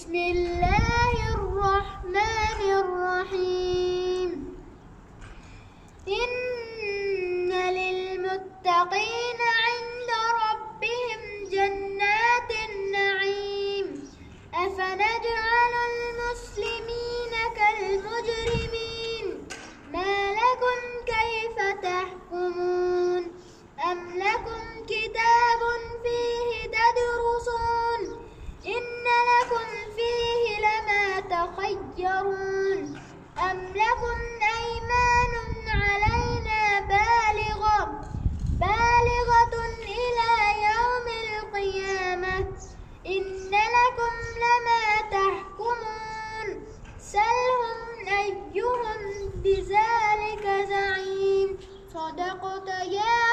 بسم الله الرحمن الرحيم. إن للمتقين عند ربهم جنات النعيم. أفنجعل المسلمين كالمجرمين؟ ما لكم كيف تحكمون؟ أم لكم كتاب فيه تدرسون؟ إن لكم فيه لما تخيرون. أم لكم أيمان علينا بالغة إلى يوم القيامة؟ إن لكم لما تحكمون. سلهم أيهم بذلك زعيم. صدقت يا